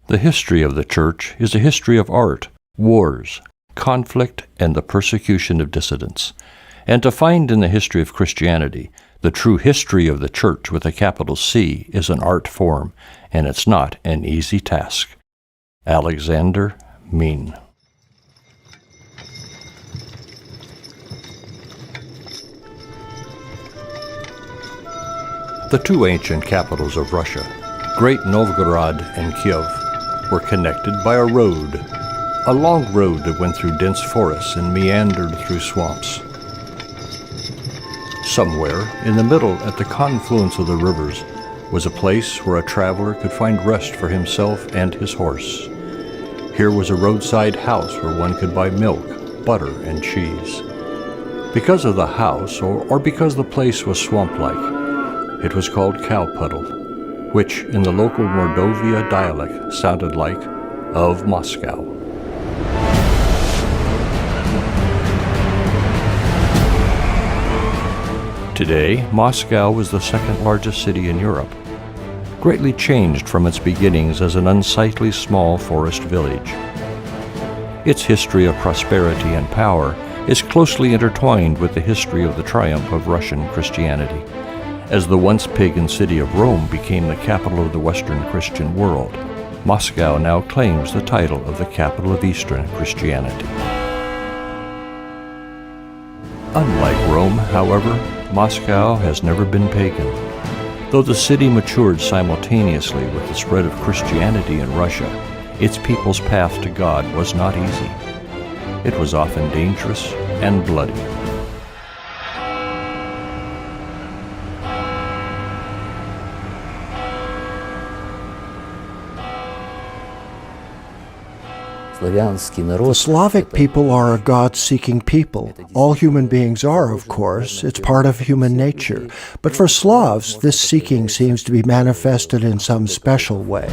The history of the Church is a history of art, wars, conflict, and the persecution of dissidents. And to find in the history of Christianity the true history of the Church with a capital C is an art form, and it's not an easy task. Alexander Min. The two ancient capitals of Russia, Great Novgorod and Kiev, were connected by a road, a long road that went through dense forests and meandered through swamps. Somewhere in the middle, at the confluence of the rivers, was a place where a traveler could find rest for himself and his horse. Here was a roadside house where one could buy milk, butter, and cheese. Because of the house, or because the place was swamp-like, it was called Cow Puddle, which in the local Mordovia dialect sounded like of Moscow. Today, Moscow is the second largest city in Europe, greatly changed from its beginnings as an unsightly small forest village. Its history of prosperity and power is closely intertwined with the history of the triumph of Russian Christianity, as the once pagan city of Rome became the capital of the Western Christian world. Moscow now claims the title of the capital of Eastern Christianity. Unlike Rome, however, Moscow has never been pagan. Though the city matured simultaneously with the spread of Christianity in Russia, its people's path to God was not easy. It was often dangerous and bloody. The Slavic people are a God-seeking people. All human beings are, of course. It's part of human nature. But for Slavs, this seeking seems to be manifested in some special way.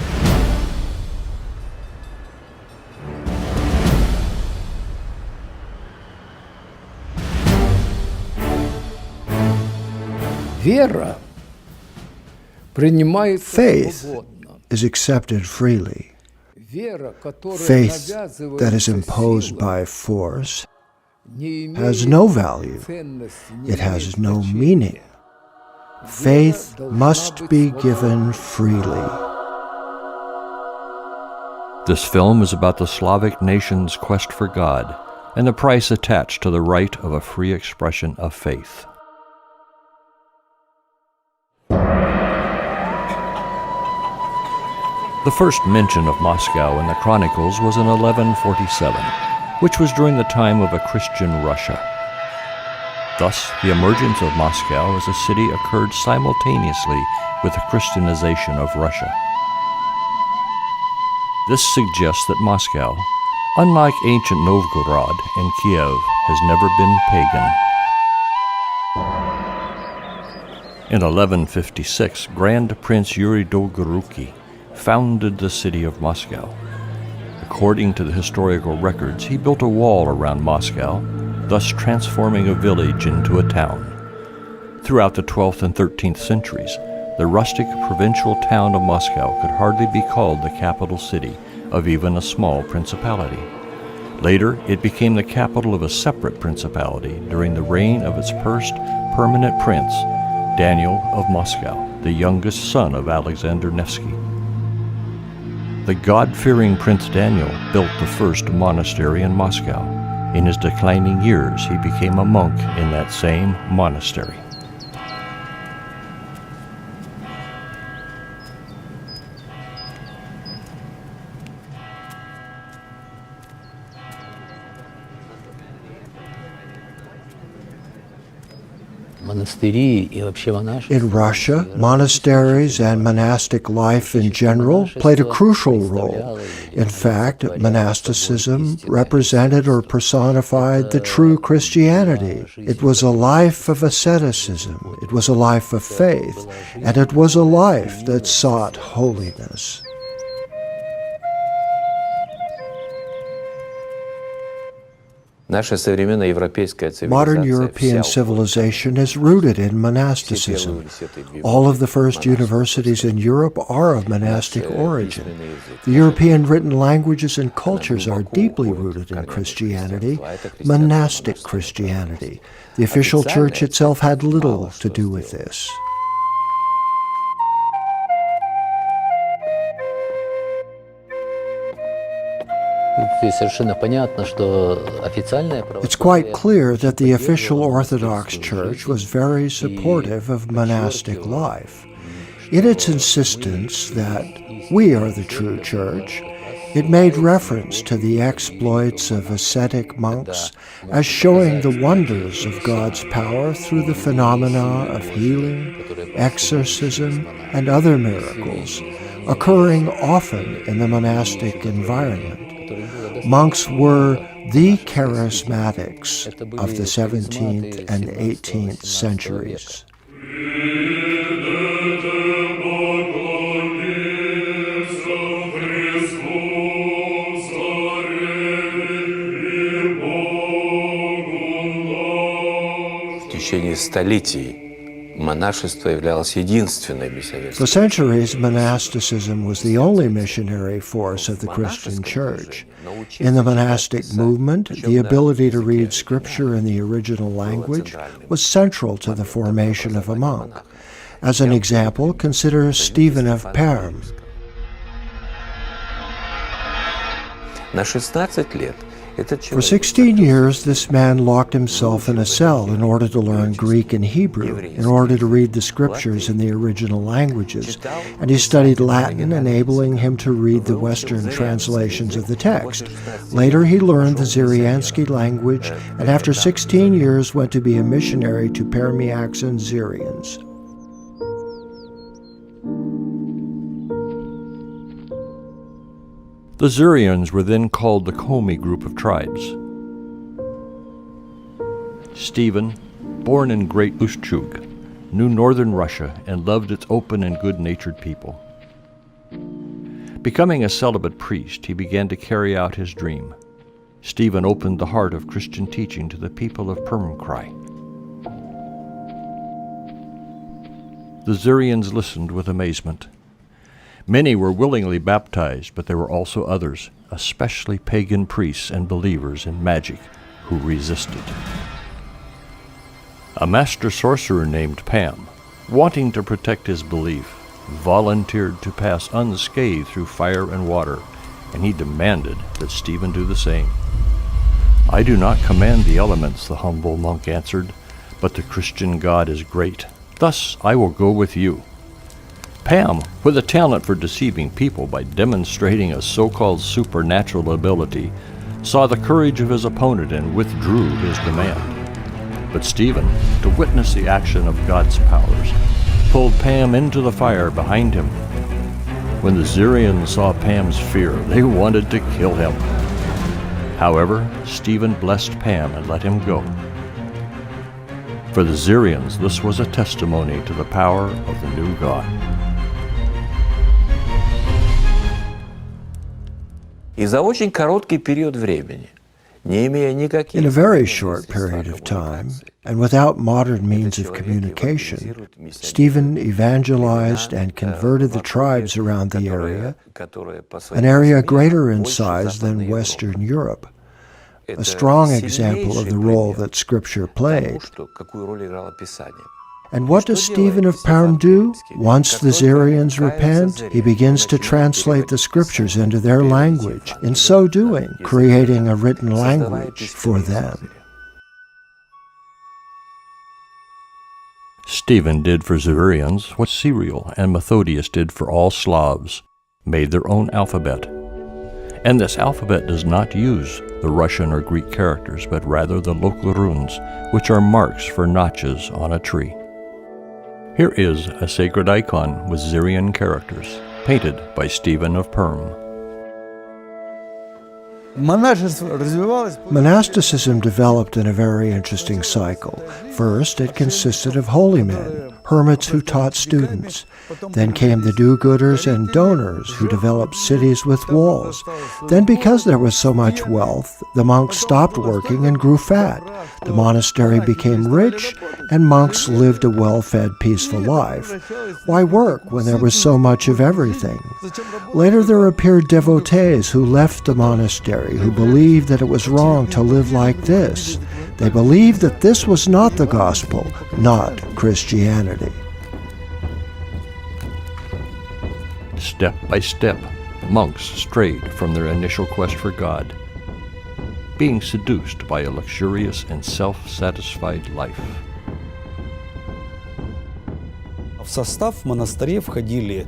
Faith is accepted freely. Faith that is imposed by force has no value. It has no meaning. Faith must be given freely. This film is about the Slavic nation's quest for God and the price attached to the right of a free expression of faith. The first mention of Moscow in the Chronicles was in 1147, which was during the time of a Christian Russia. Thus, the emergence of Moscow as a city occurred simultaneously with the Christianization of Russia. This suggests that Moscow, unlike ancient Novgorod and Kiev, has never been pagan. In 1156, Grand Prince Yuri Dolgoruki founded the city of Moscow. According to the historical records, he built a wall around Moscow, thus transforming a village into a town. Throughout the 12th and 13th centuries, the rustic provincial town of Moscow could hardly be called the capital city of even a small principality. Later, it became the capital of a separate principality during the reign of its first permanent prince, Daniel of Moscow, the youngest son of Alexander Nevsky. The God-fearing Prince Daniel built the first monastery in Moscow. In his declining years, he became a monk in that same monastery. In Russia, monasteries and monastic life in general played a crucial role. In fact, monasticism represented or personified the true Christianity. It was a life of asceticism, it was a life of faith, and it was a life that sought holiness. Modern European civilization is rooted in monasticism. All of the first universities in Europe are of monastic origin. The European written languages and cultures are deeply rooted in Christianity, monastic Christianity. The official church itself had little to do with this. It's quite clear that the official Orthodox Church was very supportive of monastic life. In its insistence that we are the true church, it made reference to the exploits of ascetic monks as showing the wonders of God's power through the phenomena of healing, exorcism, and other miracles, occurring often in the monastic environment. Monks were the charismatics of the 17th and 18th centuries. For centuries, monasticism was the only missionary force of the Christian Church. In the monastic movement, the ability to read Scripture in the original language was central to the formation of a monk. As an example, consider Stephen of Perm. For 16 years, this man locked himself in a cell in order to learn Greek and Hebrew, in order to read the Scriptures in the original languages, and he studied Latin, enabling him to read the Western translations of the text. Later, he learned the Syriansky language, and after 16 years went to be a missionary to Permiaks and Syrians. The Syrians were then called the Komi group of tribes. Stephen, born in Great Ushchug, knew northern Russia and loved its open and good-natured people. Becoming a celibate priest, he began to carry out his dream. Stephen opened the heart of Christian teaching to the people of Permkrai. The Syrians listened with amazement. Many were willingly baptized, but there were also others, especially pagan priests and believers in magic, who resisted. A master sorcerer named Pam, wanting to protect his belief, volunteered to pass unscathed through fire and water, and he demanded that Stephen do the same. "I do not command the elements," the humble monk answered, "but the Christian God is great. Thus I will go with you." Pam, with a talent for deceiving people by demonstrating a so-called supernatural ability, saw the courage of his opponent and withdrew his demand. But Stephen, to witness the action of God's powers, pulled Pam into the fire behind him. When the Syrians saw Pam's fear, they wanted to kill him. However, Stephen blessed Pam and let him go. For the Syrians, this was a testimony to the power of the new God. In a very short period of time, and without modern means of communication, Stephen evangelized and converted the tribes around the area, an area greater in size than Western Europe, a strong example of the role that Scripture played. And what does Stephen of Perm do? Once the Syrians repent, he begins to translate the Scriptures into their language, in so doing, creating a written language for them. Stephen did for Syrians what Cyril and Methodius did for all Slavs, made their own alphabet. And this alphabet does not use the Russian or Greek characters, but rather the local runes, which are marks for notches on a tree. Here is a sacred icon with Syrian characters, painted by Stephen of Perm. Monasticism developed in a very interesting cycle. First, it consisted of holy men, hermits who taught students. Then came the do-gooders and donors who developed cities with walls. Then, because there was so much wealth, the monks stopped working and grew fat. The monastery became rich, and monks lived a well-fed, peaceful life. Why work when there was so much of everything? Later there appeared devotees who left the monastery, who believed that it was wrong to live like this. They believed that this was not the gospel, not Christianity. Step by step, monks strayed from their initial quest for God, being seduced by a luxurious and self-satisfied life. В состав монастырей входили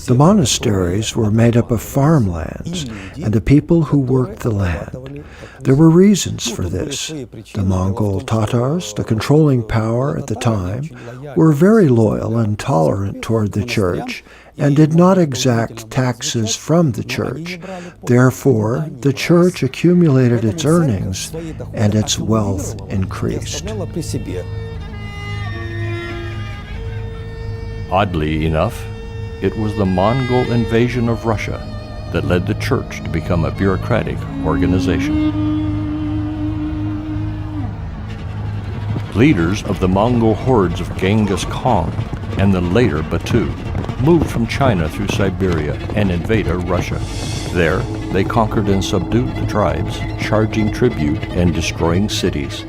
The monasteries were made up of farmlands and the people who worked the land. There were reasons for this. The Mongol Tatars, the controlling power at the time, were very loyal and tolerant toward the church and did not exact taxes from the church. Therefore, the church accumulated its earnings and its wealth increased. Oddly enough, it was the Mongol invasion of Russia that led the church to become a bureaucratic organization. Leaders of the Mongol hordes of Genghis Khan and the later Batu moved from China through Siberia and invaded Russia. There, they conquered and subdued the tribes, charging tribute and destroying cities.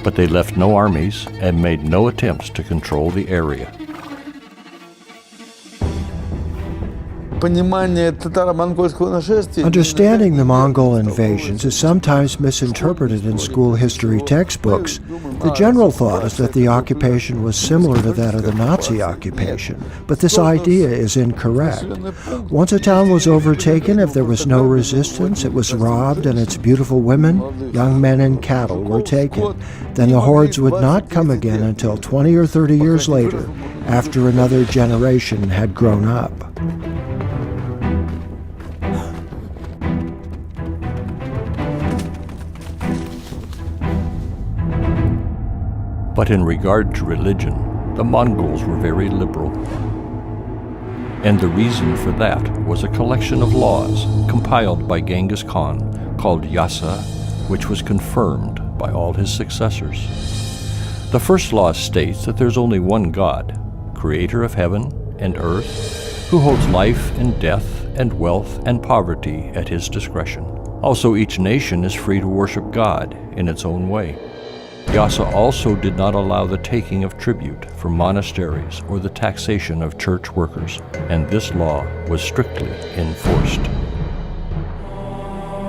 But they left no armies and made no attempts to control the area. Understanding the Mongol invasions is sometimes misinterpreted in school history textbooks. The general thought is that the occupation was similar to that of the Nazi occupation, but this idea is incorrect. Once a town was overtaken, if there was no resistance, it was robbed and its beautiful women, young men, and cattle were taken. Then the hordes would not come again until 20 or 30 years later, after another generation had grown up. But in regard to religion, the Mongols were very liberal. And the reason for that was a collection of laws compiled by Genghis Khan called Yasa, which was confirmed by all his successors. The first law states that there's only one God, creator of heaven and earth, who holds life and death and wealth and poverty at his discretion. Also, each nation is free to worship God in its own way. Yasa also did not allow the taking of tribute from monasteries or the taxation of church workers, and this law was strictly enforced.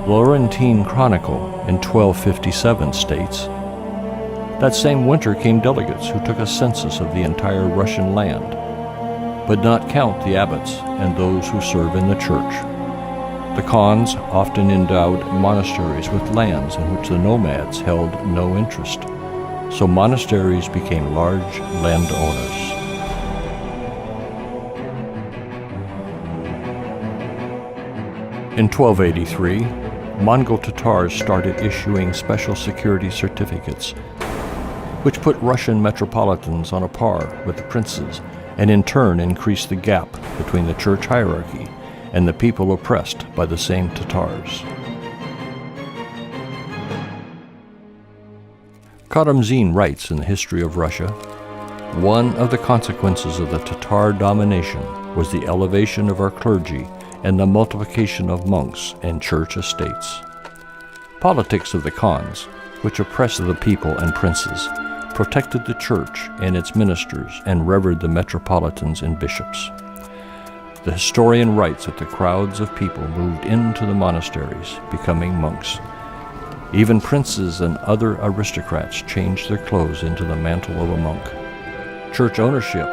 The Laurentine Chronicle in 1257 states, that same winter came delegates who took a census of the entire Russian land, but not count the abbots and those who serve in the church. The Khans often endowed monasteries with lands in which the nomads held no interest, so monasteries became large landowners. In 1283, Mongol Tatars started issuing special security certificates, which put Russian metropolitans on a par with the princes, and in turn increased the gap between the church hierarchy and the people oppressed by the same Tatars. Karamzin writes in the History of Russia, one of the consequences of the Tatar domination was the elevation of our clergy and the multiplication of monks and church estates. Politics of the Khans, which oppressed the people and princes, protected the church and its ministers and revered the metropolitans and bishops. The historian writes that the crowds of people moved into the monasteries, becoming monks. Even princes and other aristocrats changed their clothes into the mantle of a monk. Church ownership,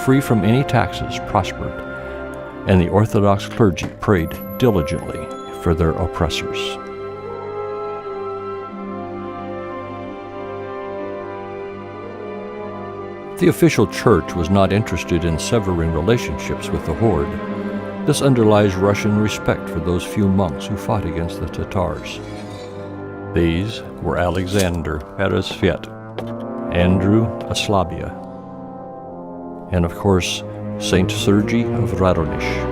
free from any taxes, prospered, and the Orthodox clergy prayed diligently for their oppressors. The official church was not interested in severing relationships with the horde. This underlies Russian respect for those few monks who fought against the Tatars. These were Alexander Peresviet, Andrew Aslabia, and of course, Saint Sergei of Radonish.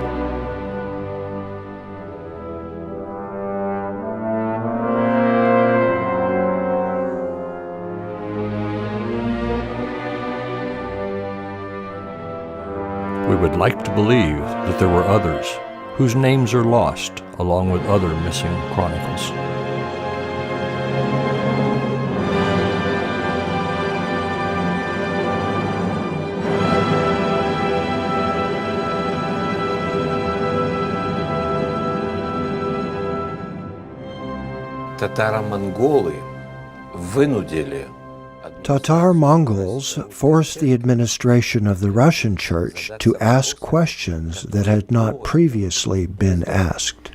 We would like to believe that there were others whose names are lost along with other missing chronicles. Татаро-монголы вынудили Tatar Mongols forced the administration of the Russian Church to ask questions that had not previously been asked.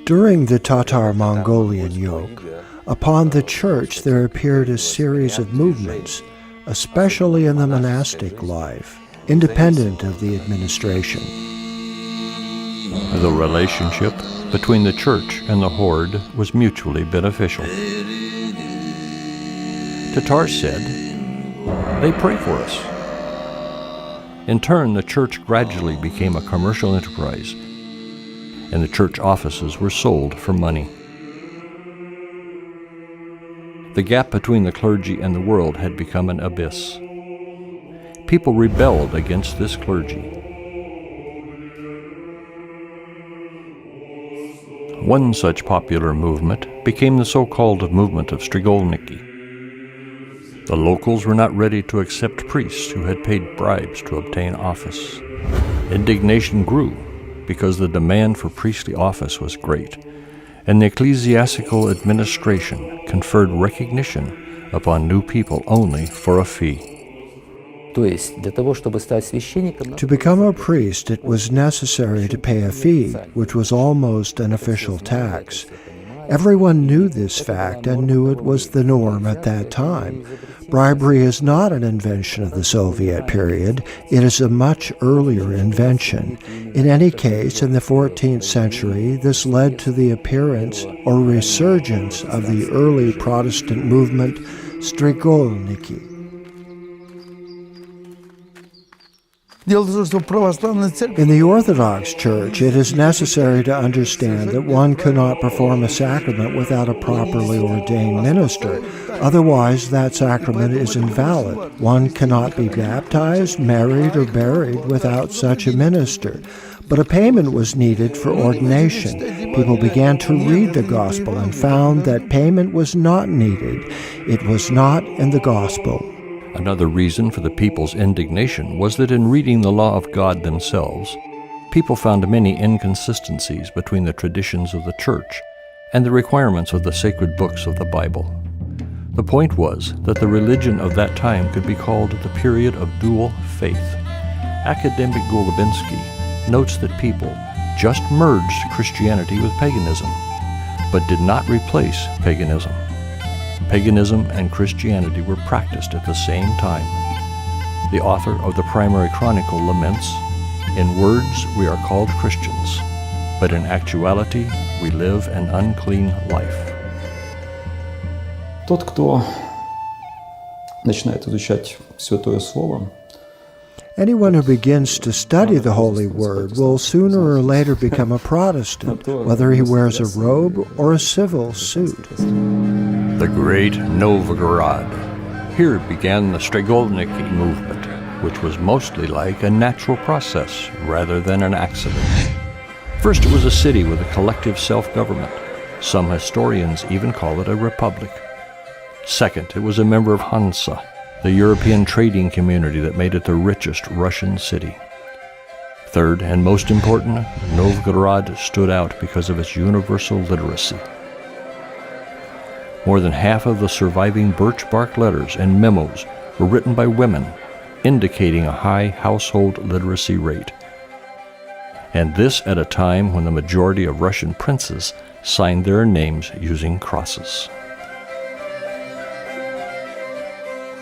During the Tatar-Mongolian yoke, upon the Church there appeared a series of movements, especially in the monastic life, independent of the administration. The relationship between the Church and the horde was mutually beneficial. Tatars said, "They pray for us." In turn, the Church gradually became a commercial enterprise, and the Church offices were sold for money. The gap between the clergy and the world had become an abyss. People rebelled against this clergy. One such popular movement became the so-called movement of Strigolniki. The locals were not ready to accept priests who had paid bribes to obtain office. Indignation grew because the demand for priestly office was great, and the ecclesiastical administration conferred recognition upon new people only for a fee. To become a priest, it was necessary to pay a fee, which was almost an official tax. Everyone knew this fact and knew it was the norm at that time. Bribery is not an invention of the Soviet period. It is a much earlier invention. In any case, in the 14th century, this led to the appearance or resurgence of the early Protestant movement, Strigolniki. In the Orthodox Church, it is necessary to understand that one cannot perform a sacrament without a properly ordained minister. Otherwise, that sacrament is invalid. One cannot be baptized, married, or buried without such a minister. But a payment was needed for ordination. People began to read the gospel and found that payment was not needed. It was not in the gospel. Another reason for the people's indignation was that in reading the law of God themselves, people found many inconsistencies between the traditions of the Church and the requirements of the sacred books of the Bible. The point was that the religion of that time could be called the period of dual faith. Academic Golubinsky notes that people just merged Christianity with paganism, but did not replace paganism. Paganism and Christianity were practiced at the same time. The author of the primary chronicle laments, "In words we are called Christians, but in actuality we live an unclean life." Тот, кто начинает изучать Святое Слово, Anyone who begins to study the Holy Word will sooner or later become a Protestant, whether he wears a robe or a civil suit. The great Novgorod. Here began the Strigolniki movement, which was mostly like a natural process rather than an accident. First, it was a city with a collective self-government. Some historians even call it a republic. Second, it was a member of Hansa, the European trading community that made it the richest Russian city. Third, and most important, Novgorod stood out because of its universal literacy. More than half of the surviving birch bark letters and memos were written by women, indicating a high household literacy rate. And this at a time when the majority of Russian princes signed their names using crosses.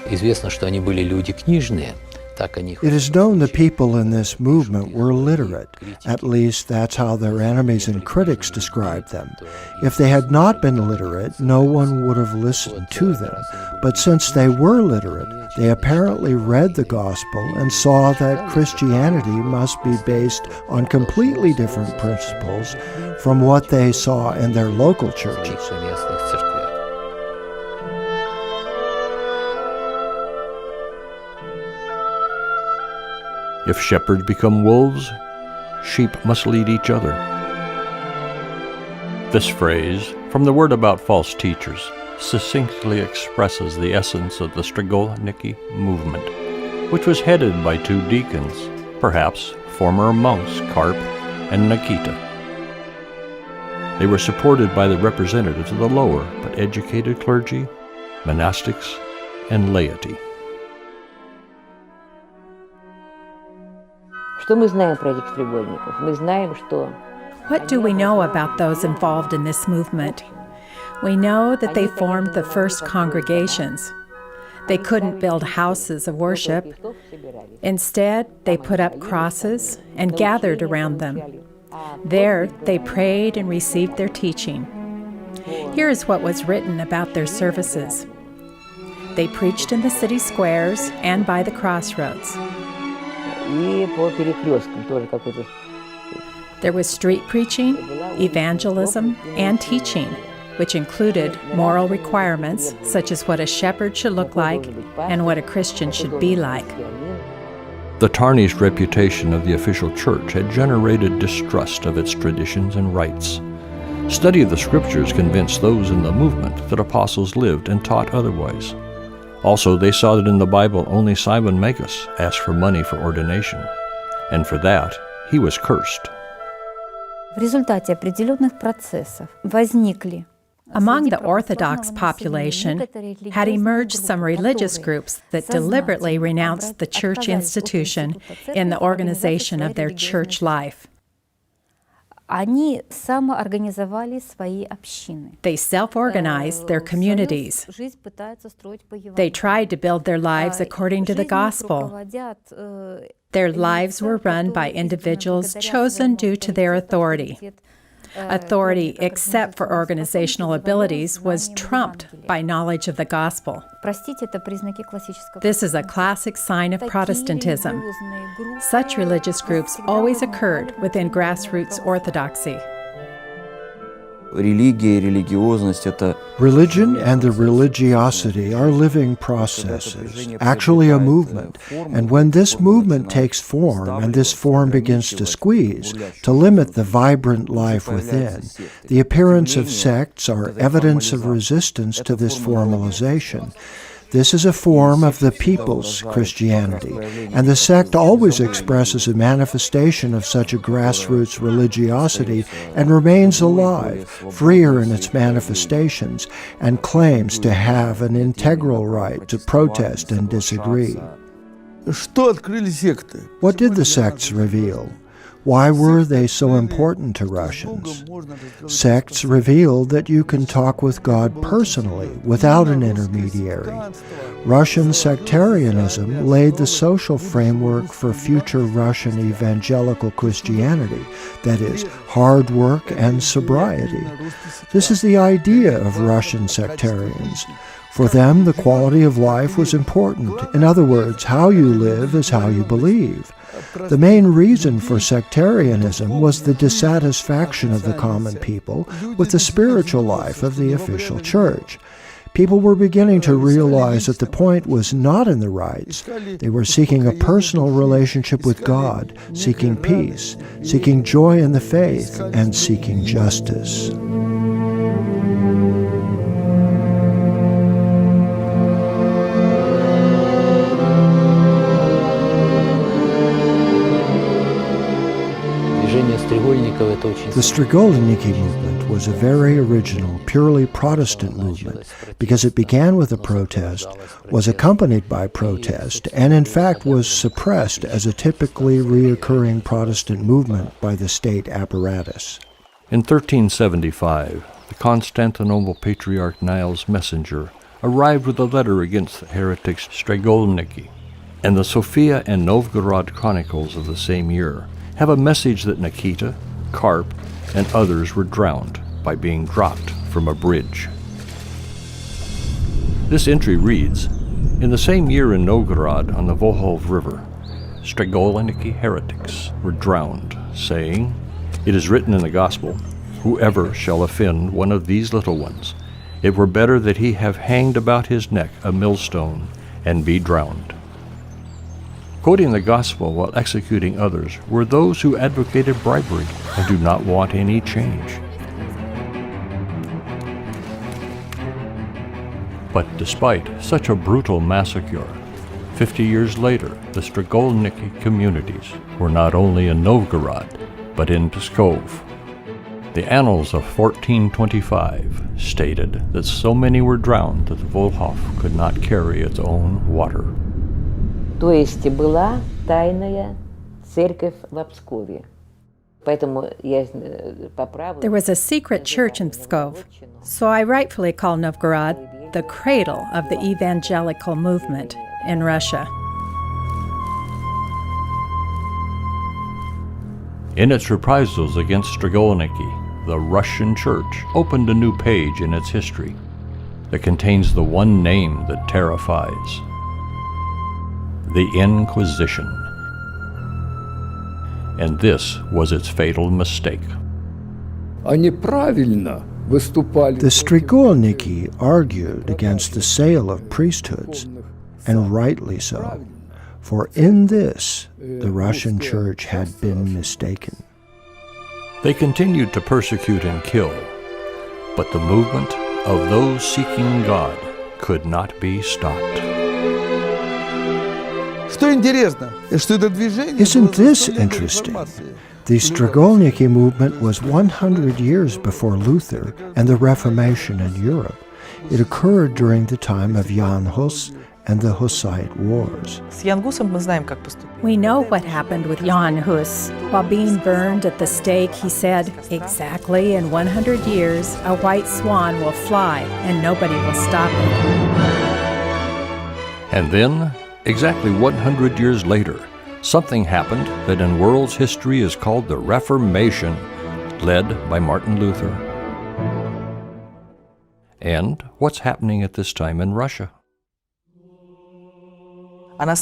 Известно, что они были люди книжные, It is known the people in this movement were literate. At least that's how their enemies and critics described them. If they had not been literate, no one would have listened to them. But since they were literate, they apparently read the gospel and saw that Christianity must be based on completely different principles from what they saw in their local churches. If shepherds become wolves, sheep must lead each other. This phrase, from the word about false teachers, succinctly expresses the essence of the Strigolniki movement, which was headed by two deacons, perhaps former monks Karp and Nikita. They were supported by the representatives of the lower but educated clergy, monastics, and laity. What do we know about those involved in this movement? We know that they formed the first congregations. They couldn't build houses of worship. Instead, they put up crosses and gathered around them. There, they prayed and received their teaching. Here is what was written about their services. They preached in the city squares and by the crossroads. There was street preaching, evangelism, and teaching, which included moral requirements such as what a shepherd should look like and what a Christian should be like. The tarnished reputation of the official church had generated distrust of its traditions and rites. Study of the scriptures convinced those in the movement that apostles lived and taught otherwise. Also, they saw that in the Bible only Simon Magus asked for money for ordination, and for that, he was cursed. Among the Orthodox population had emerged some religious groups that deliberately renounced the church institution in the organization of their church life. They self-organized their communities. They tried to build their lives according to the gospel. Their lives were run by individuals chosen due to their authority. Authority, except for organizational abilities, was trumped by knowledge of the gospel. This is a classic sign of Protestantism. Such religious groups always occurred within grassroots orthodoxy. Religion and the religiosity are living processes, actually a movement. And when this movement takes form and this form begins to squeeze, to limit the vibrant life within, the appearance of sects are evidence of resistance to this formalization. This is a form of the people's Christianity, and the sect always expresses a manifestation of such a grassroots religiosity and remains alive, freer in its manifestations, and claims to have an integral right to protest and disagree. What did the sects reveal? Why were they so important to Russians? Sects revealed that you can talk with God personally, without an intermediary. Russian sectarianism laid the social framework for future Russian evangelical Christianity, that is, hard work and sobriety. This is the idea of Russian sectarians. For them, the quality of life was important. In other words, how you live is how you believe. The main reason for sectarianism was the dissatisfaction of the common people with the spiritual life of the official church. People were beginning to realize that the point was not in the rites. They were seeking a personal relationship with God, seeking peace, seeking joy in the faith, and seeking justice. The Strigolniki movement was a very original, purely Protestant movement because it began with a protest, was accompanied by protest, and in fact was suppressed as a typically reoccurring Protestant movement by the state apparatus. In 1375, the Constantinople Patriarch Niles' messenger arrived with a letter against the heretics Strigolniki. And the Sofia and Novgorod chronicles of the same year have a message that Nikita, Karp, and others were drowned by being dropped from a bridge. This entry reads, in the same year in Novgorod on the Volhov River, Strigolniki heretics were drowned, saying, it is written in the Gospel, whoever shall offend one of these little ones, it were better that he have hanged about his neck a millstone and be drowned. Quoting the Gospel while executing others were those who advocated bribery and do not want any change. But despite such a brutal massacre, 50 years later, the Strigolniki communities were not only in Novgorod, but in Pskov. The annals of 1425 stated that so many were drowned that the Volhov could not carry its own water. То есть была тайная церковь в Пскове. Поэтому я по праву... There was a secret church in Pskov, so I rightfully call Novgorod the cradle of the evangelical movement in Russia. In its reprisals against Strigolniki, the Russian Church opened a new page in its history that contains the one name that terrifies: the Inquisition. And this was its fatal mistake. The Strigolniki argued against the sale of priesthoods, and rightly so, for in this the Russian Church had been mistaken. They continued to persecute and kill, but the movement of those seeking God could not be stopped. Isn't this interesting? The Strigolniki movement was 100 years before Luther and the Reformation in Europe. It occurred during the time of Jan Hus and the Hussite Wars. We know what happened with Jan Hus. While being burned at the stake, he said, exactly in 100 years, a white swan will fly and nobody will stop it. And then, exactly 100 years later, something happened that in world's history is called the Reformation, led by Martin Luther. And what's happening at this time in Russia? The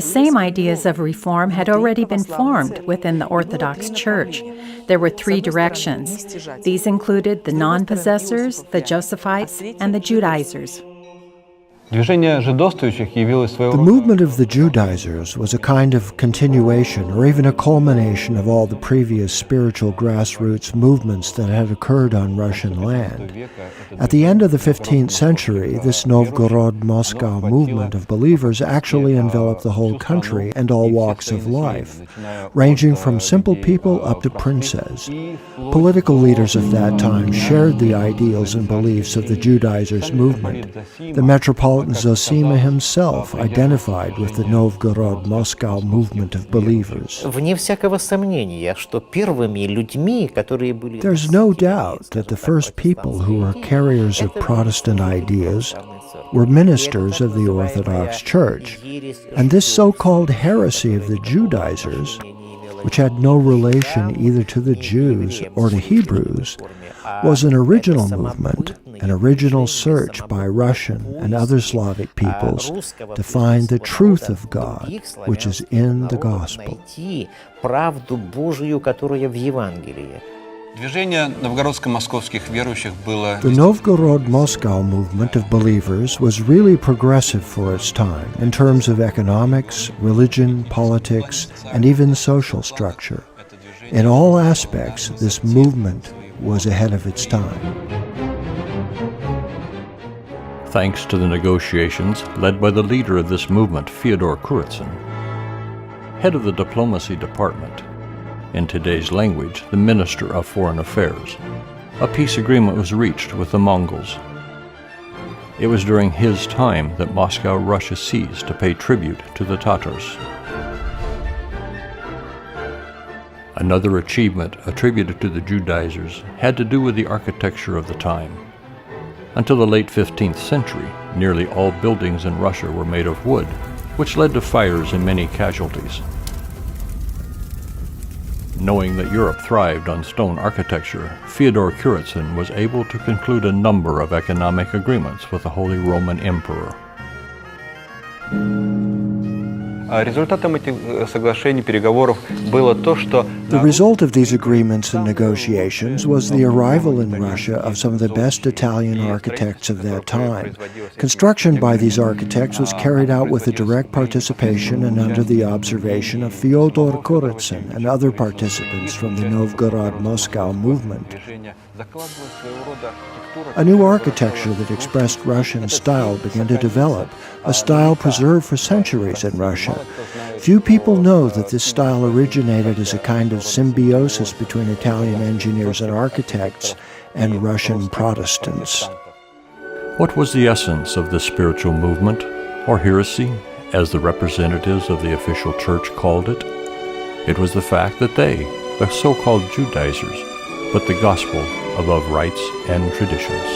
same ideas of reform had already been formed within the Orthodox Church. There were three directions. These included the non-possessors, the Josephites, and the Judaizers. The movement of the Judaizers was a kind of continuation or even a culmination of all the previous spiritual grassroots movements that had occurred on Russian land. At the end of the 15th century, this Novgorod-Moscow movement of believers actually enveloped the whole country and all walks of life, ranging from simple people up to princes. Political leaders of that time shared the ideals and beliefs of the Judaizers movement. The Metropolitan Zosima himself identified with the Novgorod-Moscow movement of believers. There's no doubt that the first people who were carriers of Protestant ideas were ministers of the Orthodox Church, and this so-called heresy of the Judaizers, which had no relation either to the Jews or to Hebrews, was an original movement, an original search by Russian and other Slavic peoples to find the truth of God, which is in the Gospel. The Novgorod-Moscow movement of believers was really progressive for its time in terms of economics, religion, politics, and even social structure. In all aspects, this movement was ahead of its time. Thanks to the negotiations led by the leader of this movement, Fyodor Kurutzin, head of the diplomacy department, in today's language, the Minister of Foreign Affairs, a peace agreement was reached with the Mongols. It was during his time that Moscow, Russia ceased to pay tribute to the Tatars. Another achievement attributed to the Judaizers had to do with the architecture of the time. Until the late 15th century, nearly all buildings in Russia were made of wood, which led to fires and many casualties. Knowing that Europe thrived on stone architecture, Fyodor Kuruczyn was able to conclude a number of economic agreements with the Holy Roman Emperor. Результатом этих соглашений, переговоров было то, что The result of these agreements and negotiations was the arrival in Russia of some of the best Italian architects of that time. Construction by these architects was carried out with the direct participation and under the observation of Fyodor Kuruczyn and other participants from the Novgorod-Moscow movement. A new architecture that expressed Russian style began to develop, a style preserved for centuries in Russia. Few people know that this style originated as a kind of symbiosis between Italian engineers and architects and Russian Protestants. What was the essence of this spiritual movement, or heresy, as the representatives of the official church called it? It was the fact that they, the so-called Judaizers, put the gospel above rites and traditions.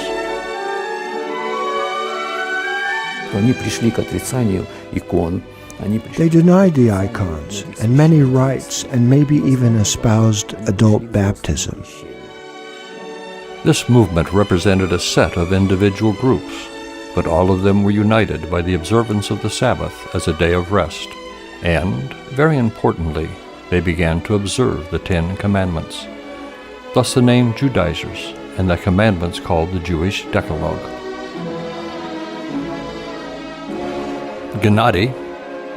Они пришли к отрицанию икон. They denied the icons and many rites and maybe even espoused adult baptism. This movement represented a set of individual groups, but all of them were united by the observance of the Sabbath as a day of rest, and, very importantly, they began to observe the 10 Commandments. Thus the name Judaizers, and the commandments called the Jewish Decalogue. Gennady,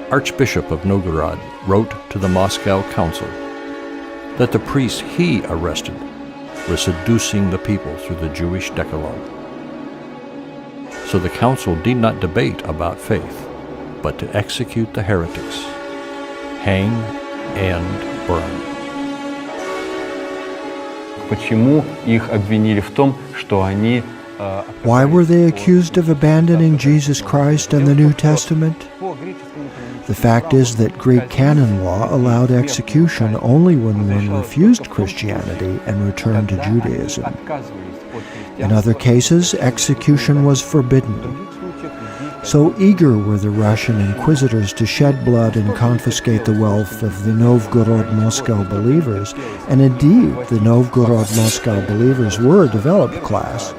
Archbishop of Novgorod, wrote to the Moscow Council that the priests he arrested were seducing the people through the Jewish Decalogue. So the council did not debate about faith, but to execute the heretics, hang and burn. почему их обвинили в том, что они Why were they accused of abandoning Jesus Christ and the New Testament? The fact is that Greek canon law allowed execution only when one refused Christianity and returned to Judaism. In other cases, execution was forbidden. So eager were the Russian inquisitors to shed blood and confiscate the wealth of the Novgorod-Moscow believers, and indeed the Novgorod-Moscow believers were a developed class,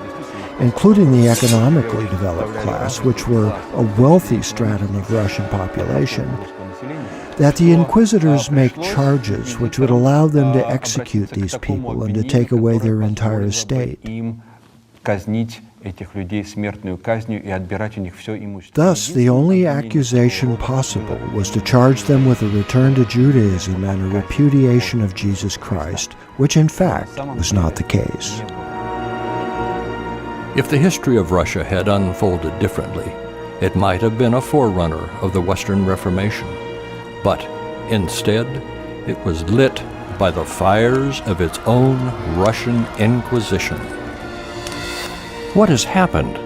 including the economically developed class, which were a wealthy stratum of Russian population, that the inquisitors make charges which would allow them to execute these people and to take away their entire estate. Thus, the only accusation possible was to charge them with a return to Judaism and a repudiation of Jesus Christ, which in fact was not the case. If the history of Russia had unfolded differently, it might have been a forerunner of the Western Reformation. But instead, it was lit by the fires of its own Russian Inquisition. What has happened?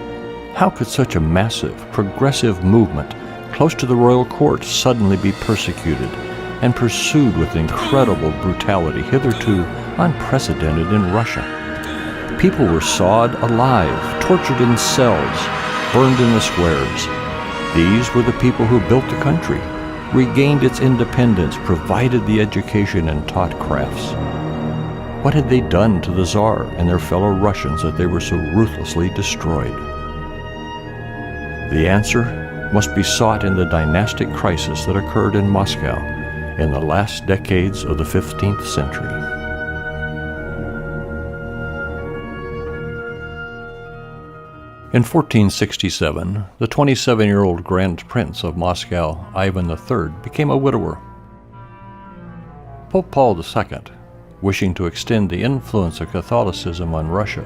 How could such a massive, progressive movement close to the royal court suddenly be persecuted and pursued with incredible brutality hitherto unprecedented in Russia? People were sawed alive, tortured in cells, burned in the squares. These were the people who built the country, regained its independence, provided the education, and taught crafts. What had they done to the Tsar and their fellow Russians that they were so ruthlessly destroyed? The answer must be sought in the dynastic crisis that occurred in Moscow in the last decades of the 15th century. In 1467, the 27-year-old Grand Prince of Moscow, Ivan III, became a widower. Pope Paul II, wishing to extend the influence of Catholicism on Russia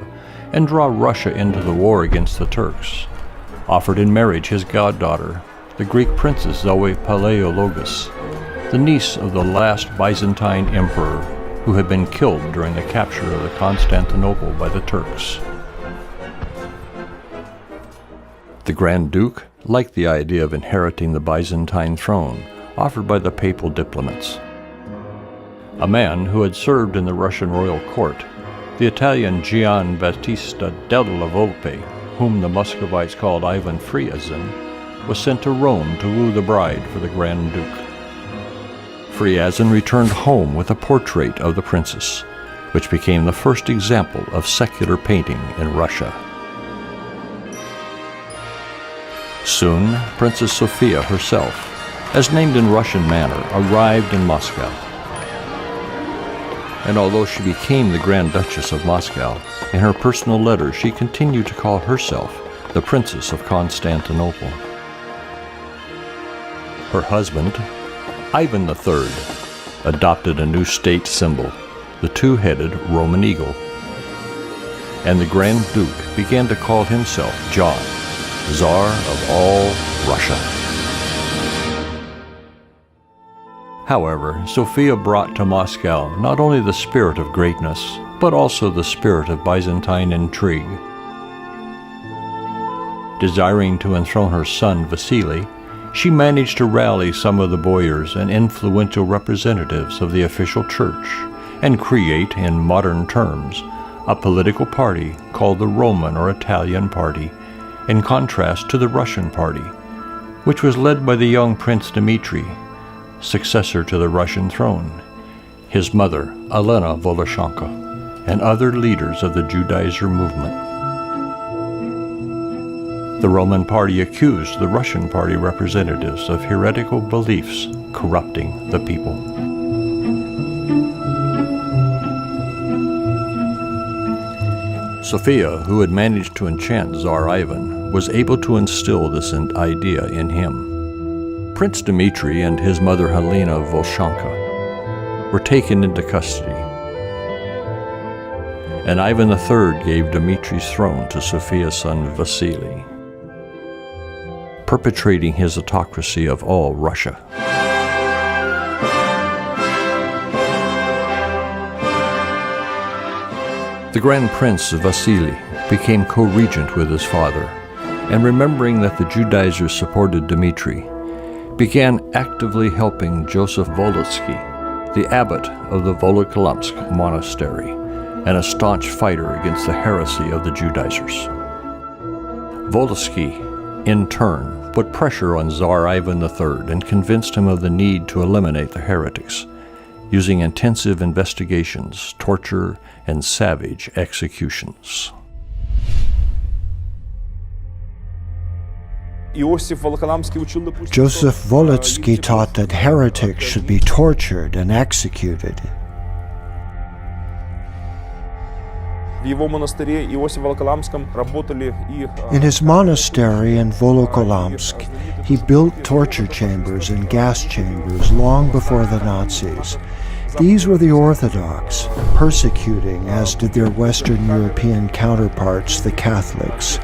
and draw Russia into the war against the Turks, offered in marriage his goddaughter, the Greek princess Zoe Palaiologos, the niece of the last Byzantine emperor who had been killed during the capture of Constantinople by the Turks. The Grand Duke liked the idea of inheriting the Byzantine throne offered by the papal diplomats. A man who had served in the Russian royal court, the Italian Gian Battista della Volpe, whom the Muscovites called Ivan Friazin, was sent to Rome to woo the bride for the Grand Duke. Friazin returned home with a portrait of the princess, which became the first example of secular painting in Russia. Soon, Princess Sophia herself, as named in Russian manner, arrived in Moscow. And although she became the Grand Duchess of Moscow, in her personal letters she continued to call herself the Princess of Constantinople. Her husband, Ivan III, adopted a new state symbol, the two-headed Roman eagle. And the Grand Duke began to call himself John, Tsar of all Russia. However, Sophia brought to Moscow not only the spirit of greatness, but also the spirit of Byzantine intrigue. Desiring to enthrone her son Vasily, she managed to rally some of the boyars and influential representatives of the official church and create, in modern terms, a political party called the Roman or Italian Party, in contrast to the Russian Party, which was led by the young Prince Dmitri, successor to the Russian throne, his mother, Elena Voloshanka, and other leaders of the Judaizer movement. The Roman Party accused the Russian Party representatives of heretical beliefs corrupting the people. Sophia, who had managed to enchant Tsar Ivan, was able to instill this idea in him. Prince Dmitri and his mother Helena Voloshanka were taken into custody, and Ivan III gave Dmitri's throne to Sophia's son Vasily, perpetrating his autocracy of all Russia. The Grand Prince Vasily became co-regent with his father, and remembering that the Judaizers supported Dmitri, began actively helping Joseph Volotsky, the abbot of the Volokolamsk monastery, and a staunch fighter against the heresy of the Judaizers. Volotsky, in turn, put pressure on Tsar Ivan III and convinced him of the need to eliminate the heretics, using intensive investigations, torture, and savage executions. Joseph Volotsky taught that heretics should be tortured and executed. In his monastery in Volokolamsk, he built torture chambers and gas chambers long before the Nazis. These were the Orthodox, persecuting, as did their Western European counterparts, the Catholics.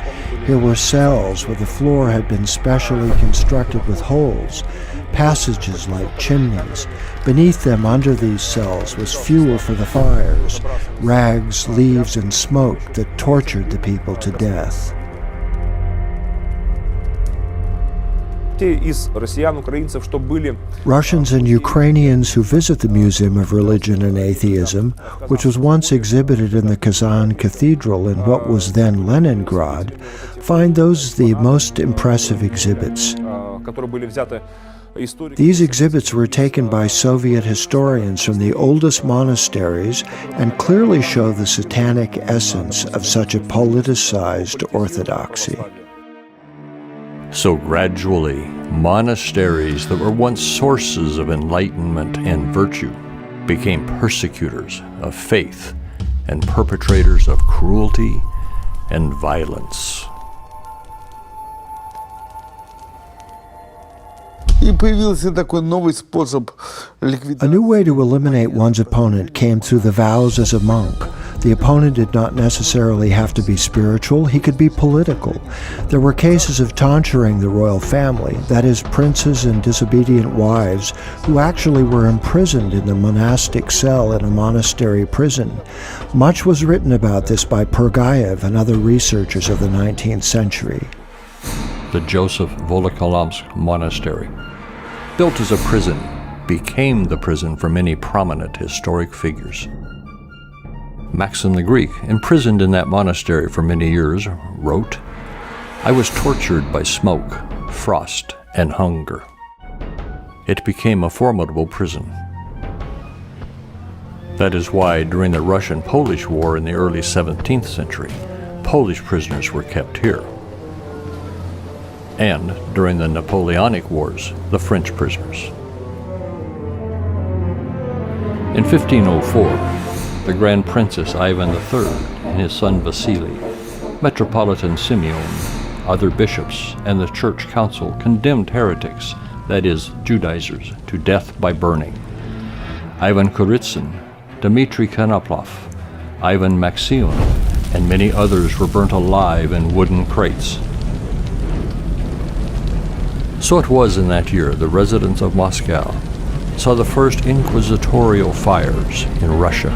Here were cells where the floor had been specially constructed with holes, passages like chimneys. Beneath them, under these cells, was fuel for the fires, rags, leaves, and smoke that tortured the people to death. Russians and Ukrainians who visit the Museum of Religion and Atheism, which was once exhibited in the Kazan Cathedral in what was then Leningrad, find those the most impressive exhibits. These exhibits were taken by Soviet historians from the oldest monasteries and clearly show the satanic essence of such a politicized orthodoxy. So gradually, monasteries that were once sources of enlightenment and virtue became persecutors of faith and perpetrators of cruelty and violence. A new way to eliminate one's opponent came through the vows as a monk. The opponent did not necessarily have to be spiritual, he could be political. There were cases of tonsuring the royal family, that is, princes and disobedient wives, who actually were imprisoned in the monastic cell in a monastery prison. Much was written about this by Pergayev and other researchers of the 19th century. The Joseph Volokolamsk Monastery, built as a prison, became the prison for many prominent historic figures. Maxim the Greek, imprisoned in that monastery for many years, wrote, I was tortured by smoke, frost, and hunger. It became a formidable prison. That is why, during the Russian-Polish War in the early 17th century, Polish prisoners were kept here. And, during the Napoleonic Wars, the French prisoners. In 1504, the Grand Princess Ivan III and his son Vasily, Metropolitan Simeon, other bishops, and the Church Council condemned heretics, that is, Judaizers, to death by burning. Ivan Kurizin, Dmitry Konoplov, Ivan Maxion, and many others were burnt alive in wooden crates. So it was in that year the residents of Moscow saw the first inquisitorial fires in Russia.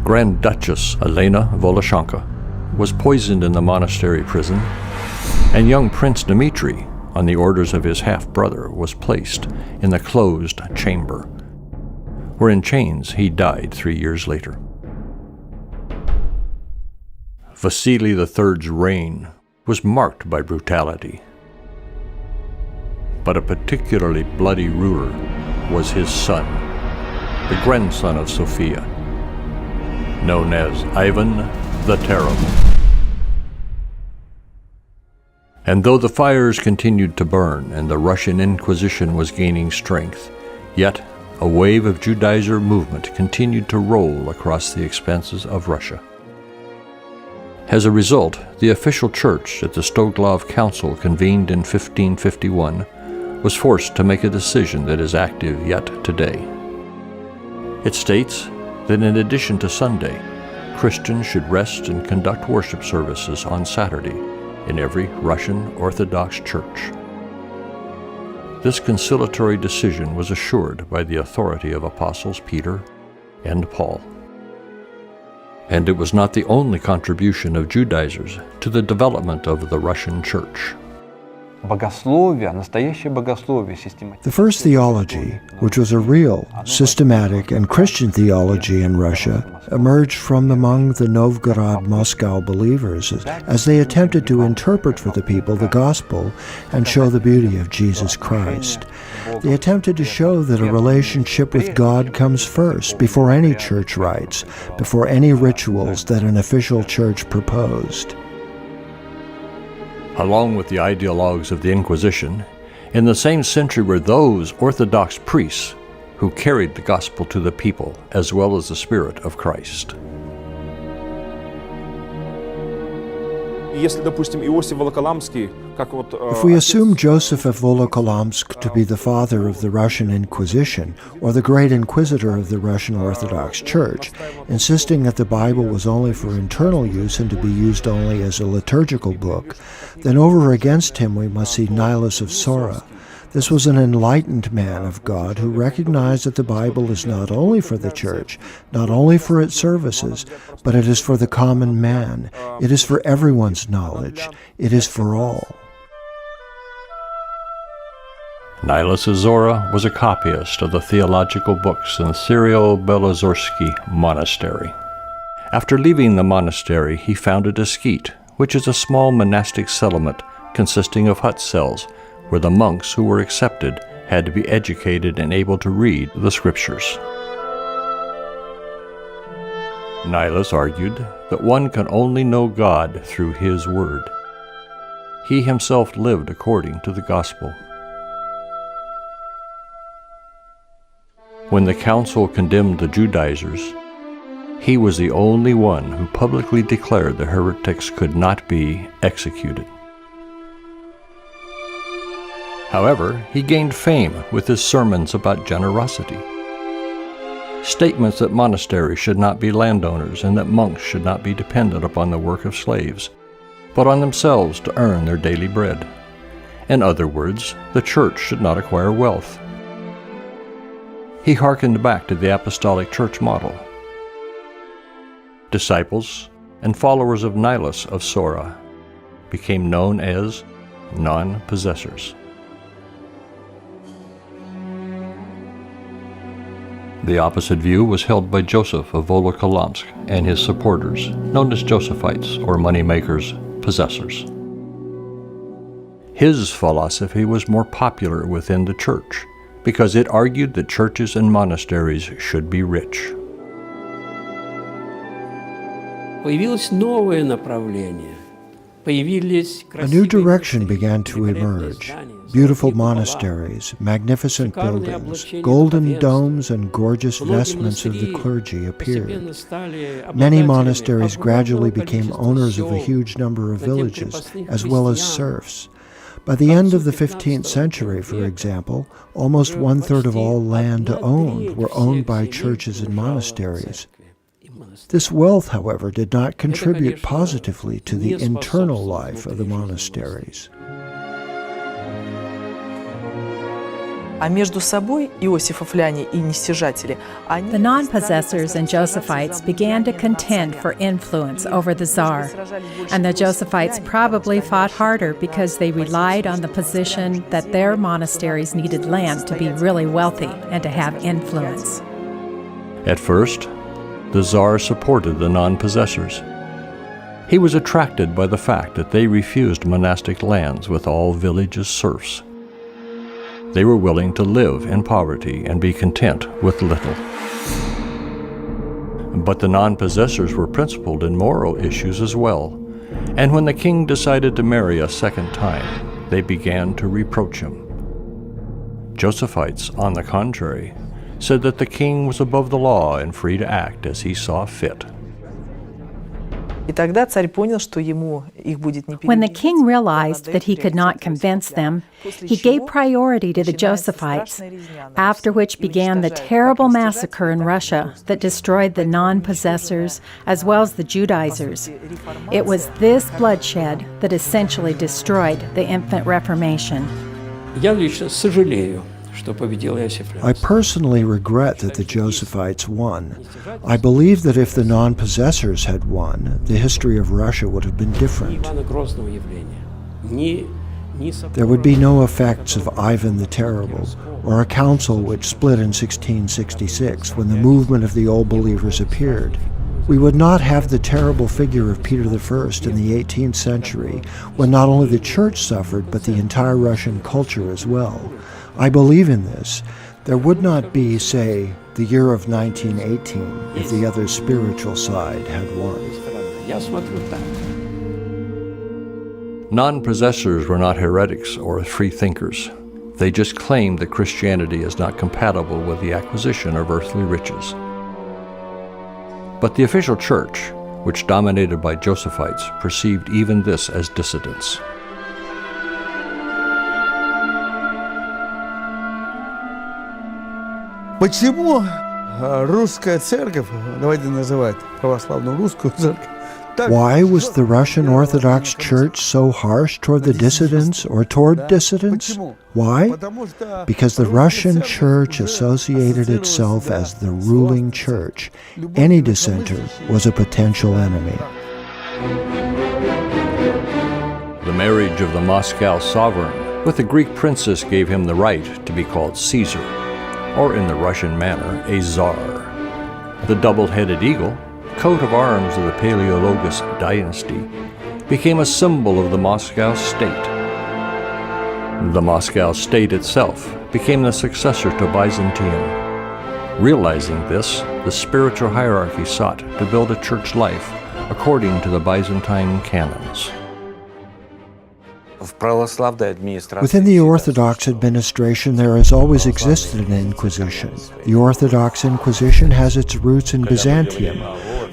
Grand Duchess Elena Voloshanka was poisoned in the monastery prison, and young Prince Dmitry, on the orders of his half-brother, was placed in the closed chamber, where in chains he died 3 years later. Vasily III's reign was marked by brutality, but a particularly bloody ruler was his son, the grandson of Sophia, known as Ivan the Terrible. And though the fires continued to burn and the Russian Inquisition was gaining strength, yet a wave of Judaizer movement continued to roll across the expanses of Russia. As a result, the official church at the Stoglov Council convened in 1551 was forced to make a decision that is active yet today. It states that in addition to Sunday, Christians should rest and conduct worship services on Saturday in every Russian Orthodox church. This conciliatory decision was assured by the authority of Apostles Peter and Paul. And it was not the only contribution of Judaizers to the development of the Russian Church. The first theology, which was a real, systematic, and Christian theology in Russia, emerged from among the Novgorod Moscow believers as they attempted to interpret for the people the gospel and show the beauty of Jesus Christ. They attempted to show that a relationship with God comes first, before any church rites, before any rituals that an official church proposed. Along with the ideologues of the Inquisition, in the same century were those Orthodox priests who carried the gospel to the people as well as the Spirit of Christ. If we assume Joseph of Volokolamsk to be the father of the Russian Inquisition, or the great inquisitor of the Russian Orthodox Church, insisting that the Bible was only for internal use and to be used only as a liturgical book, then over against him we must see Nilus of Sora. This was an enlightened man of God who recognized that the Bible is not only for the church, not only for its services, but it is for the common man. It is for everyone's knowledge. It is for all. Nilus of Zora was a copyist of the theological books in the Syrio-Belozorsky monastery. After leaving the monastery, he founded a skete, which is a small monastic settlement consisting of hut cells, where the monks who were accepted had to be educated and able to read the scriptures. Nilus argued that one can only know God through His Word. He himself lived according to the gospel. When the council condemned the Judaizers, he was the only one who publicly declared the heretics could not be executed. However, he gained fame with his sermons about generosity. Statements that monasteries should not be landowners and that monks should not be dependent upon the work of slaves, but on themselves to earn their daily bread. In other words, the church should not acquire wealth. He hearkened back to the apostolic church model. Disciples and followers of Nilus of Sora became known as non-possessors. The opposite view was held by Joseph of Volokolamsk and his supporters, known as Josephites, or moneymakers, possessors. His philosophy was more popular within the church because it argued that churches and monasteries should be rich. Появилось новое направление. A new direction began to emerge. Beautiful monasteries, magnificent buildings, golden domes, and gorgeous vestments of the clergy appeared. Many monasteries gradually became owners of a huge number of villages, as well as serfs. By the end of the 15th century, for example, almost one-third of all land owned were owned by churches and monasteries. This wealth, however, did not contribute positively to the internal life of the monasteries. А между собой иосифовляне и нестяжатели, The non-possessors and Josephites began to contend for influence over the Tsar, and the Josephites probably fought harder because they relied on the position that their monasteries needed land to be really wealthy and to have influence. At first, the Tsar supported the non-possessors. He was attracted by the fact that they refused monastic lands with all villages serfs. They were willing to live in poverty and be content with little. But the non-possessors were principled in moral issues as well, and when the king decided to marry a second time, they began to reproach him. Josephites, on the contrary, said that the king was above the law and free to act as he saw fit. И тогда царь понял, что ему их будет не When the king realized that he could not convince them, he gave priority to the Josephites, after which began the terrible massacre in Russia that destroyed the non-possessors as well as the Judaizers. It was this bloodshed that essentially destroyed the infant Reformation. Я лично сожалею, что победил Иосиф. I personally regret that the Josephites won. I believe that if the non-possessors had won, the history of Russia would have been different. Ивана Грозного явления. There would be no effects of Ivan the Terrible, or a council which split in 1666 when the movement of the Old Believers appeared. We would not have the terrible figure of Peter I in the 18th century, when not only the church suffered, but the entire Russian culture as well. I believe in this. There would not be, say, the year of 1918 if the other spiritual side had won. Я смотрю так. Non-possessors were not heretics or free thinkers. They just claimed that Christianity is not compatible with the acquisition of earthly riches. But the official church, which dominated by Josephites, perceived even this as dissidence. Почему русская церковь, давайте называть православную русскую церковь, Why was the Russian Orthodox Church so harsh toward the dissidents or toward dissidents? Why? Because the Russian Church associated itself as the ruling church. Any dissenter was a potential enemy. The marriage of the Moscow sovereign with the Greek princess gave him the right to be called Caesar, or in the Russian manner, a Tsar. The double-headed eagle, coat of arms of the Paleologos dynasty, became a symbol of the Moscow state. The Moscow state itself became the successor to Byzantium. Realizing this, the spiritual hierarchy sought to build a church life according to the Byzantine canons. Within the Orthodox administration, there has always existed an Inquisition. The Orthodox Inquisition has its roots in Byzantium.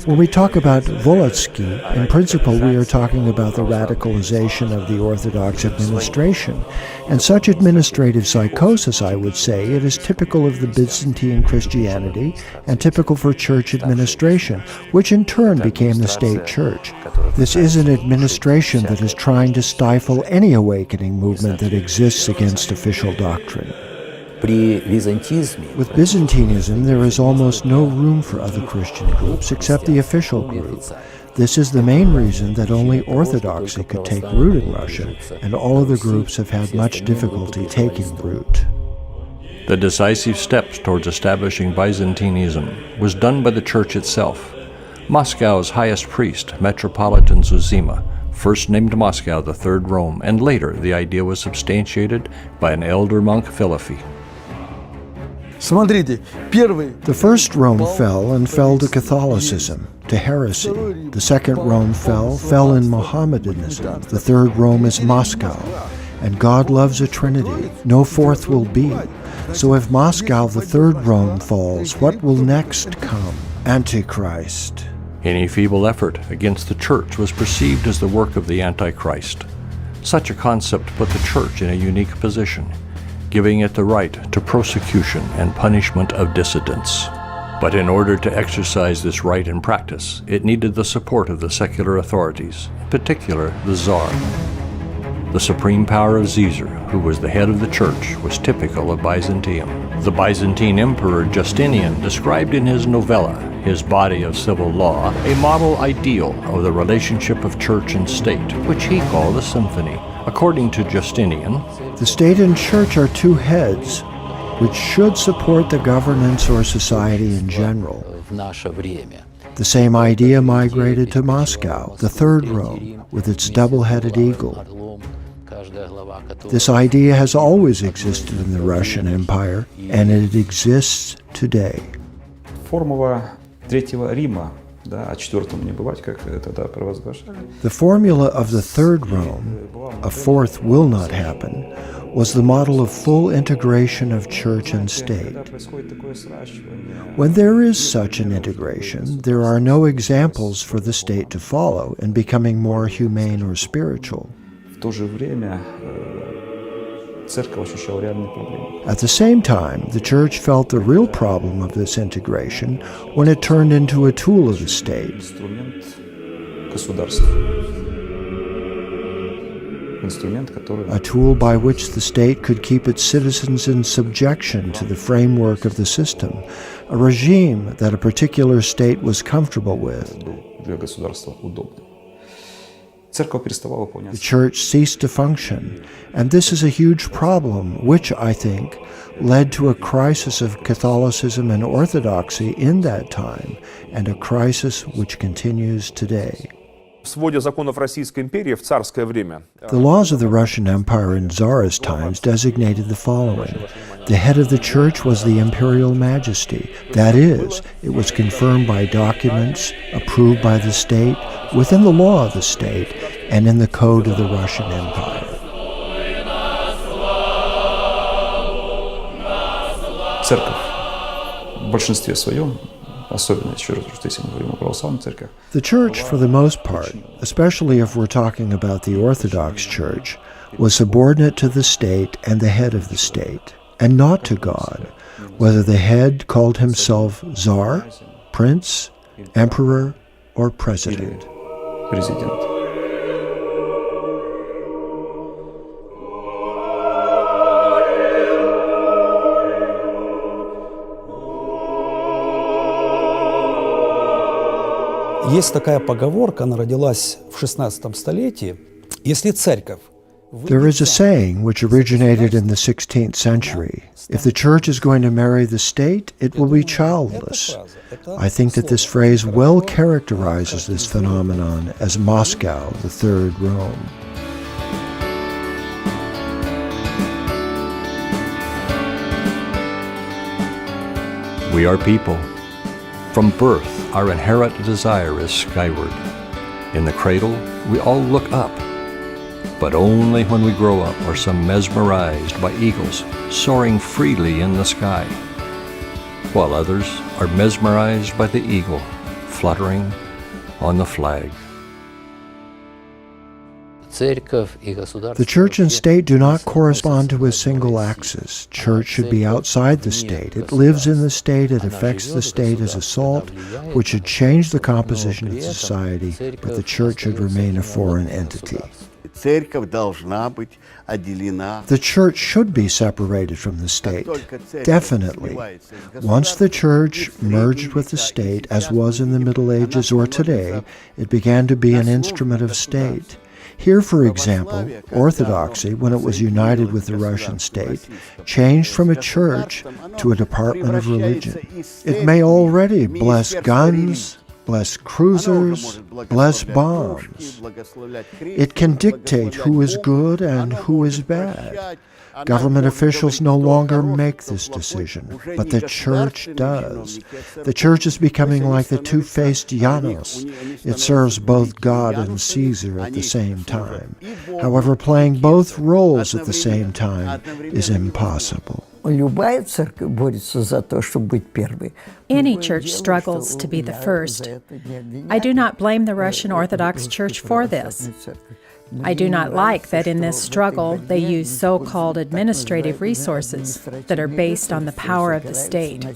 When we talk about Volotsky, in principle we are talking about the radicalization of the Orthodox administration. And such administrative psychosis, I would say, it is typical of the Byzantine Christianity and typical for church administration, which in turn became the state church. This is an administration that is trying to stifle any awakening movement that exists against official doctrine. With Byzantinism, there is almost no room for other Christian groups except the official group. This is the main reason that only Orthodoxy could take root in Russia, and all other groups have had much difficulty taking root. The decisive steps towards establishing Byzantinism was done by the church itself. Moscow's highest priest, Metropolitan Zuzima, first named Moscow the Third Rome, and later the idea was substantiated by an elder monk, Philippi. Смотрите, первый. The first Rome fell to Catholicism, to heresy. The second Rome fell in Mohammedanism. The third Rome is Moscow. And God loves a trinity. No fourth will be. So if Moscow, the third Rome, falls, what will next come? Antichrist. Any feeble effort against the church was perceived as the work of the Antichrist. Such a concept put the church in a unique position, giving it the right to prosecution and punishment of dissidents. But in order to exercise this right in practice, it needed the support of the secular authorities, in particular the Tsar. The supreme power of Caesar, who was the head of the church, was typical of Byzantium. The Byzantine Emperor Justinian described in his novella, his body of civil law, a model ideal of the relationship of church and state, which he called a symphony. According to Justinian, the state and church are two heads, which should support the governance or society in general. The same idea migrated to Moscow, the third Rome, with its double-headed eagle. This idea has always existed in the Russian Empire, and it exists today. Формула Третьего Рима, да, о четвертом не бывать, как тогда провозглашали. The formula of the third Rome, a fourth will not happen, was the model of full integration of church and state. When there is such an integration, there are no examples for the state to follow in becoming more humane or spiritual. В то же время церковь ощущала реальные проблемы. At the same time, the church felt the real problem of this integration when it turned into a tool of the state. Инструмент государства. Инструмент, который... A tool by which the state could keep its citizens in subjection to the framework of the system, a regime that a particular state was comfortable with. Для государства удобным. Церковь переставала выполнять. The church ceased to function, and this is a huge problem, which, I think, led to a crisis of Catholicism and Orthodoxy in that time, and a crisis which continues today. В своде законов Российской империи в царское время. The laws of the Russian Empire in Tsarist times designated the following. The head of the church was the imperial majesty. That is, it was confirmed by documents approved by the state, within the law of the state, and in the code of the Russian Empire. Церковь в большинстве своем, особенно еще раз, если мы говорим о православной церкви. The church, for the most part, especially if we're talking about the Orthodox Church, was subordinate to the state and the head of the state, and not to God, whether the head called himself Tsar, Prince, Emperor, or President. Президент. Есть такая поговорка, она родилась в 16 столетии. Если церковь... There is a saying which originated in the 16th century. If the church is going to marry the state, it will be childless. I think that this phrase well characterizes this phenomenon as Moscow, the third Rome. We are people. From birth, our inherent desire is skyward. In the cradle, we all look up. But only when we grow up are some mesmerized by eagles soaring freely in the sky, while others are mesmerized by the eagle fluttering on the flag. The church and state do not correspond to a single axis. Church should be outside the state. It lives in the state. It affects the state as a salt, which should change the composition of society, but the church should remain a foreign entity. The church should be separated from the state, definitely. Once the church merged with the state, as was in the Middle Ages or today, it began to be an instrument of state. Here, for example, Orthodoxy, when it was united with the Russian state, changed from a church to a department of religion. It may already bless guns, bless cruisers, bless bombs. It can dictate who is good and who is bad. Government officials no longer make this decision, but the church does. The church is becoming like the two-faced Janus. It serves both God and Caesar at the same time. However, playing both roles at the same time is impossible. Any church struggles to be the first. I do not blame the Russian Orthodox Church for this. I do not like that in this struggle they use so-called administrative resources that are based on the power of the state.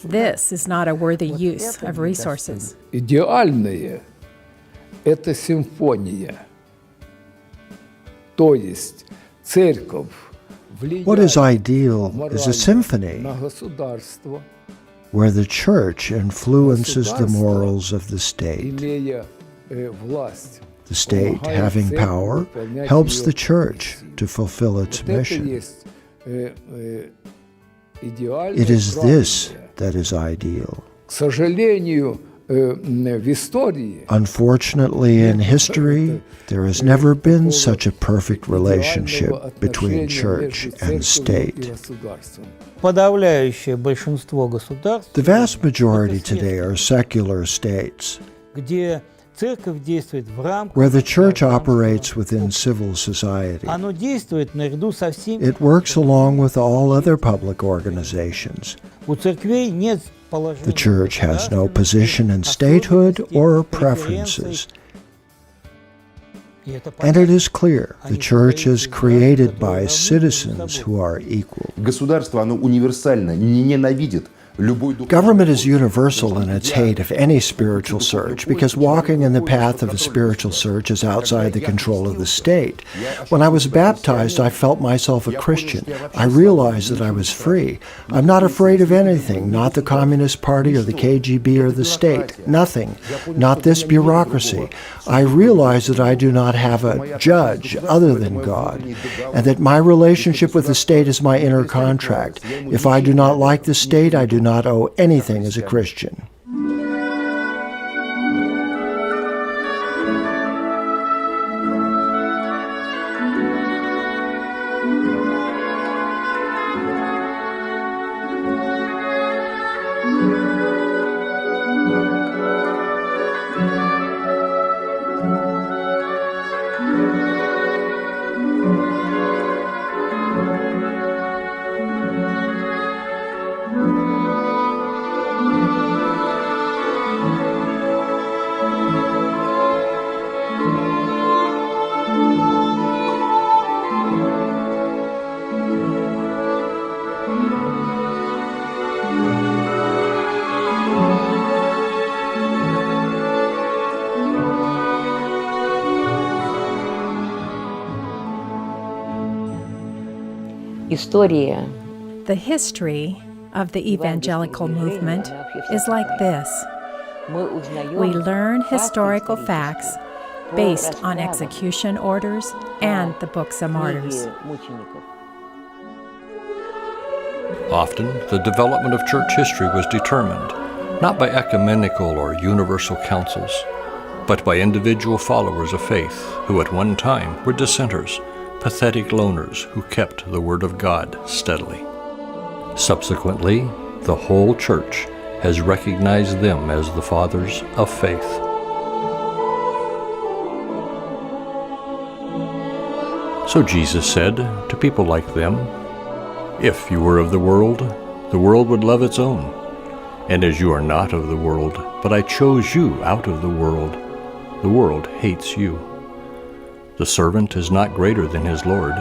This is not a worthy use of resources. Идеальное – это симфония. То есть церковь What is ideal is a symphony на государство, where the church influences the morals of the state. имея власть. The state, having power, helps the church to fulfill its mission. It is this that is ideal. Unfortunately, in history, there has never been such a perfect relationship between church and state. The vast majority today are secular states, where the church operates within civil society. It works along with all other public organizations. The church has no position in statehood or preferences. And it is clear the church is created by citizens who are equal. Государство, оно универсально, не ненавидит. Government is universal in its hate of any spiritual search because walking in the path of a spiritual search is outside the control of the state. When I was baptized, I felt myself a Christian. I realized that I was free. I'm not afraid of anything, not the Communist Party or the KGB or the state. Nothing. Not this bureaucracy. I realize that I do not have a judge other than God, and that my relationship with the state is my inner contract. If I do not like the state, I do not owe anything as a Christian. The history of the evangelical movement is like this. We learn historical facts based on execution orders and the books of martyrs. Often, the development of church history was determined not by ecumenical or universal councils, but by individual followers of faith who at one time were dissenters, pathetic loners who kept the Word of God steadily. Subsequently, the whole church has recognized them as the fathers of faith. So Jesus said to people like them, "If you were of the world would love its own. And as you are not of the world, but I chose you out of the world hates you. The servant is not greater than his Lord.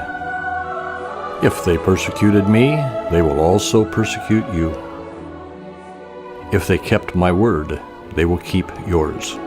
If they persecuted me, they will also persecute you. If they kept my word, they will keep yours."